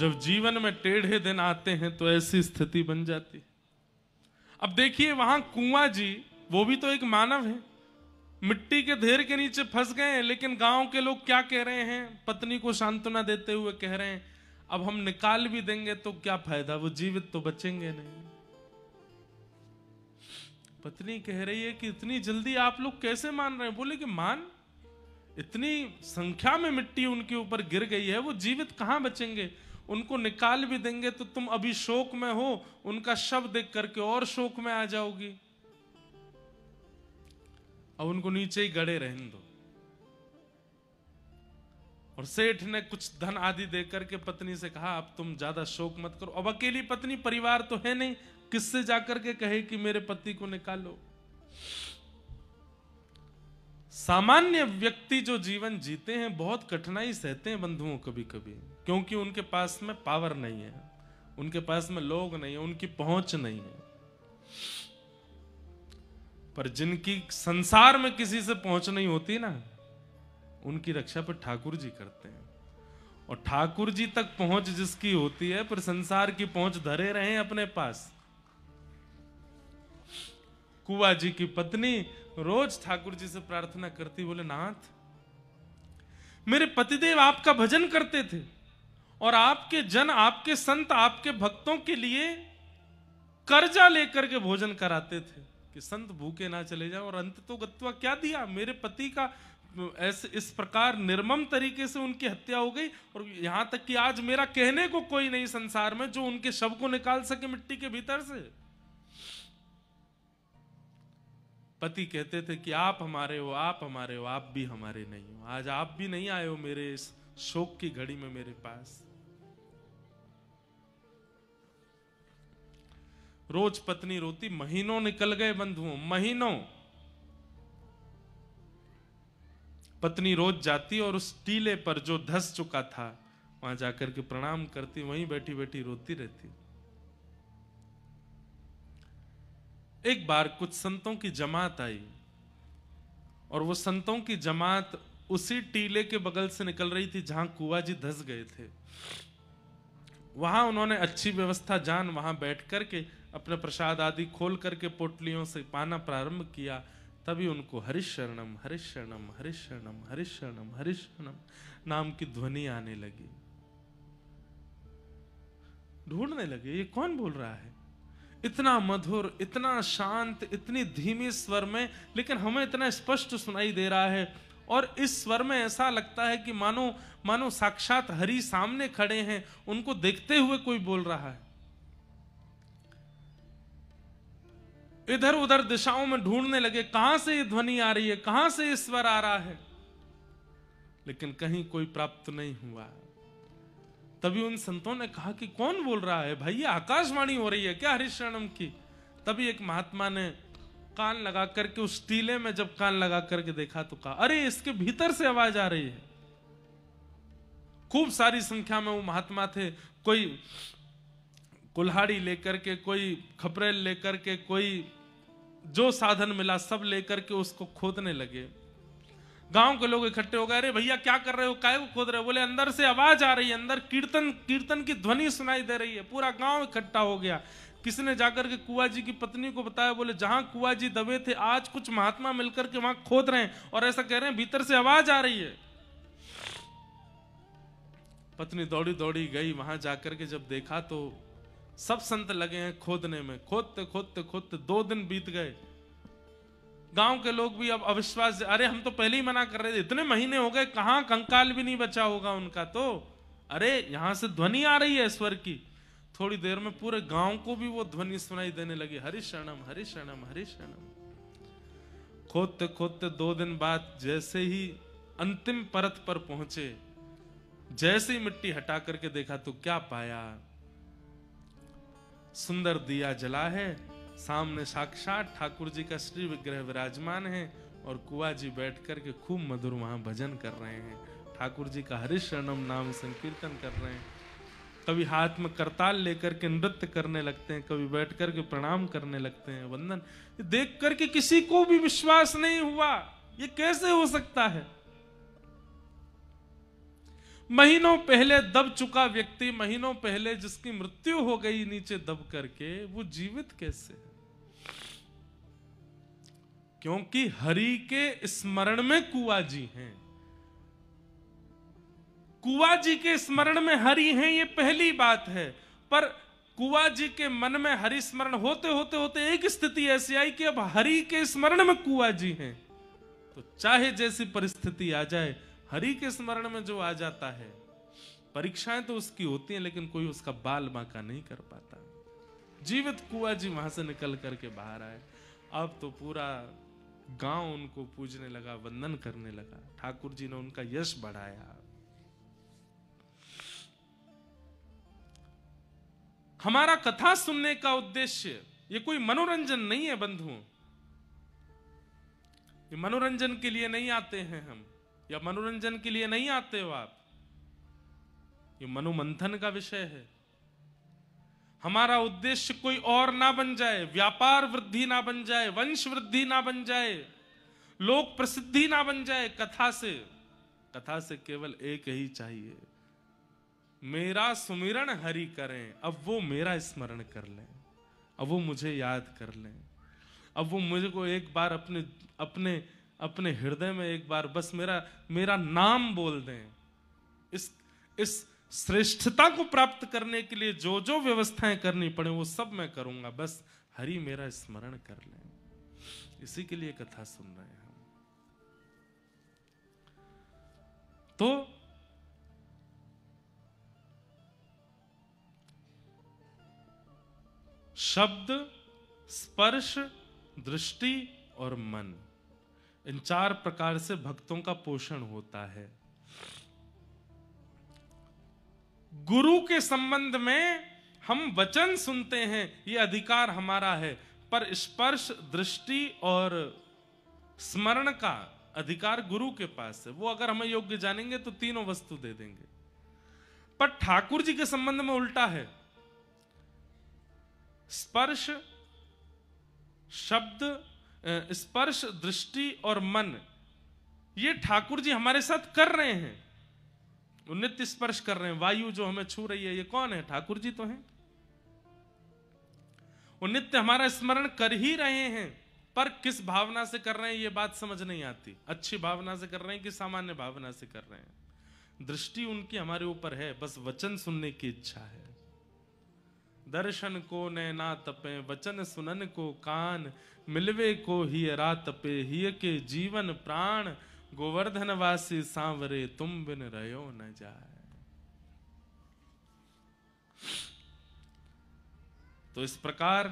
जब जीवन में टेढ़े दिन आते हैं तो ऐसी स्थिति बन जाती। अब देखिए वहां कुंवर जी, वो भी तो एक मानव है, मिट्टी के ढेर के नीचे फंस गए हैं, लेकिन गांव के लोग क्या कह रहे हैं, पत्नी को सांत्वना देते हुए कह रहे हैं अब हम निकाल भी देंगे तो क्या फायदा, वो जीवित तो बचेंगे नहीं। पत्नी कह रही है कि इतनी जल्दी आप लोग कैसे मान रहे हैं? बोले कि मान, इतनी संख्या में मिट्टी उनके ऊपर गिर गई है, वो जीवित कहां बचेंगे, उनको निकाल भी देंगे तो तुम अभी शोक में हो, उनका शव देख करके और शोक में आ जाओगी, अब उनको नीचे ही गड़े रहने दो। और सेठ ने कुछ धन आदि देकर के पत्नी से कहा अब तुम ज्यादा शोक मत करो। अब अकेली पत्नी, परिवार तो है नहीं, किससे जाकर के कहे कि मेरे पति को निकालो। सामान्य व्यक्ति जो जीवन जीते हैं बहुत कठिनाई सहते हैं बंधुओं कभी कभी, क्योंकि उनके पास में पावर नहीं है, उनके पास में लोग नहीं है, उनकी पहुंच नहीं है। पर जिनकी संसार में किसी से पहुंच नहीं होती ना, उनकी रक्षा पर ठाकुर जी करते हैं। और ठाकुर जी तक पहुंच जिसकी होती है, पर संसार की पहुंच धरे रहे अपने पास। कुंवर जी की पत्नी रोज ठाकुर जी से प्रार्थना करती, बोले नाथ मेरे पतिदेव आपका भजन करते थे और आपके जन, आपके संत, आपके भक्तों के लिए कर्जा लेकर के भोजन कराते थे कि संत भूखे ना चले जाए, और अंत तो गत्वा क्या दिया, मेरे पति का ऐसे इस प्रकार निर्मम तरीके से उनकी हत्या हो गई, और यहां तक कि आज मेरा कहने को कोई नहीं संसार में जो उनके शव को निकाल सके मिट्टी के भीतर से। पति कहते थे कि आप हमारे हो, आप हमारे हो, आप भी हमारे नहीं हो, आज आप भी नहीं आए हो मेरे इस शोक की घड़ी में मेरे पास। रोज पत्नी रोती, महीनों निकल गए बंधुओं, महीनों। पत्नी रोज जाती और उस टीले पर जो धस चुका था वहां जाकर के प्रणाम करती, वहीं बैठी बैठी रोती रहती। एक बार कुछ संतों की जमात आई और वो संतों की जमात उसी टीले के बगल से निकल रही थी जहां कुंवर जी धस गए थे। वहां उन्होंने अच्छी व्यवस्था जान वहां बैठ करके अपने प्रसाद आदि खोल करके पोटलियों से पाना प्रारंभ किया। तभी उनको हरिशरणम हरिशरणम हरिशरणम हरिशरणम हरिशरणम नाम की ध्वनि आने लगी। ढूंढने लगे ये कौन बोल रहा है, इतना मधुर, इतना शांत, इतनी धीमी स्वर में, लेकिन हमें इतना स्पष्ट सुनाई दे रहा है। और इस स्वर में ऐसा लगता है कि मानो साक्षात हरि सामने खड़े हैं, उनको देखते हुए कोई बोल रहा है। इधर उधर दिशाओं में ढूंढने लगे कहां से ये ध्वनि आ रही है, कहां से ये स्वर आ रहा है, लेकिन कहीं कोई प्राप्त नहीं हुआ। तभी उन संतों ने कहा कि कौन बोल रहा है भाई, ये आकाशवाणी हो रही है क्या हरिशरणम की। तभी एक महात्मा ने कान लगा करके उस टीले में जब कान लगा करके देखा तो कहा अरे इसके भीतर से आवाज आ रही है। खूब सारी संख्या में वो महात्मा थे, कोई कुल्हाड़ी लेकर के, कोई खपरेल लेकर के, कोई जो साधन मिला सब लेकर के उसको खोदने लगे। गांव के लोग इकट्ठे हो गए, अरे भैया क्या कर रहे हो, काहे को खोद रहे हो। बोले अंदर से आवाज आ रही है, अंदर कीर्तन की ध्वनि सुनाई दे रही है। पूरा गांव इकट्ठा हो गया। किसी ने जाकर के कुंवर जी की पत्नी को बताया, बोले जहां कुंवर जी दबे थे आज कुछ महात्मा मिलकर के वहां खोद रहे हैं और ऐसा कह रहे हैं भीतर से आवाज आ रही है। पत्नी दौड़ी दौड़ी गई, वहां जाकर के जब देखा तो सब संत लगे हैं खोदने में। खोदते खोदते खोदते 2 दिन बीत गए। गांव के लोग भी अब अविश्वास, अरे हम तो पहले ही मना कर रहे थे, इतने महीने हो गए, कहां कंकाल भी नहीं बचा होगा उनका तो, अरे यहां से ध्वनि आ रही है स्वर की। थोड़ी देर में पूरे गांव को भी वो ध्वनि सुनाई देने लगी, हरिशरणम हरिशरणम हरिशरणम। खोदते खोदते 2 दिन बाद जैसे ही अंतिम परत पर पहुंचे, जैसे ही मिट्टी हटा करके देखा तो क्या पाया, सुंदर दिया जला है, सामने साक्षात ठाकुर जी का श्री विग्रह विराजमान है और कुंवर जी बैठ करके खूब मधुर वहां भजन कर रहे हैं, ठाकुर जी का हरिशरणम नाम संकीर्तन कर रहे हैं। कभी हाथ में करताल लेकर के नृत्य करने लगते हैं, कभी बैठ करके प्रणाम करने लगते हैं, वंदन। देख करके किसी को भी विश्वास नहीं हुआ, ये कैसे हो सकता है। महीनों पहले दब चुका व्यक्ति, महीनों पहले जिसकी मृत्यु हो गई नीचे दब करके, वो जीवित कैसे है? क्योंकि हरि के स्मरण में कुआ जी हैं। कुआ जी के स्मरण में हरि हैं, ये पहली बात है। पर कुआ जी के मन में हरि स्मरण होते होते होते एक स्थिति ऐसी आई कि अब हरि के स्मरण में कुआ जी हैं, तो चाहे जैसी परिस्थिति आ जाए, हरि के स्मरण में जो आ जाता है, परीक्षाएं तो उसकी होती हैं लेकिन कोई उसका बाल बांका नहीं कर पाता। जीवित कुआ जी वहां से निकल करके बाहर आए। अब तो पूरा गांव उनको पूजने लगा, वंदन करने लगा। ठाकुर जी ने उनका यश बढ़ाया। हमारा कथा सुनने का उद्देश्य ये कोई मनोरंजन नहीं है बंधुओं। ये मनोरंजन के लिए नहीं आते हैं हम, या मनोरंजन के लिए नहीं आते हो आप। ये मनोमंथन का विषय है। हमारा उद्देश्य कोई और ना बन जाए, व्यापार वृद्धि ना बन जाए, वंश वृद्धि ना बन जाए, लोक प्रसिद्धि ना बन जाए। कथा से केवल एक ही चाहिए, मेरा सुमिरन हरि करें। अब वो मेरा स्मरण कर लें, अब वो मुझे याद कर लें, अब वो मुझे को एक बार अपने अपने अपने हृदय में एक बार बस मेरा नाम बोल दें। इस श्रेष्ठता को प्राप्त करने के लिए जो जो व्यवस्थाएं करनी पड़े वो सब मैं करूंगा, बस हरि मेरा स्मरण कर लें। इसी के लिए कथा सुन रहे हैं हम। तो शब्द, स्पर्श, दृष्टि और मन, इन 4 प्रकार से भक्तों का पोषण होता है। गुरु के संबंध में हम वचन सुनते हैं, ये अधिकार हमारा है, पर स्पर्श, दृष्टि और स्मरण का अधिकार गुरु के पास है। वो अगर हमें योग्य जानेंगे तो तीनों वस्तु दे देंगे। पर ठाकुर जी के संबंध में उल्टा है। स्पर्श, शब्द, स्पर्श, दृष्टि और मन, ये ठाकुर जी हमारे साथ कर रहे हैं। वो नित्य स्पर्श कर रहे हैं। वायु जो हमें छू रही है, ये कौन है? ठाकुर जी तो हैं। वो नित्य हमारा स्मरण कर ही रहे हैं, पर किस भावना से कर रहे हैं ये बात समझ नहीं आती। अच्छी भावना से कर रहे हैं कि सामान्य भावना से कर रहे हैं। दृष्टि उनकी हमारे ऊपर है, बस वचन सुनने की इच्छा है। दर्शन को नैना तपे, वचन सुनन को कान, मिलवे को ही रात पे, हिय के जीवन प्राण, गोवर्धन वासी सांवरे, तुम बिन रहो न जाए। तो इस प्रकार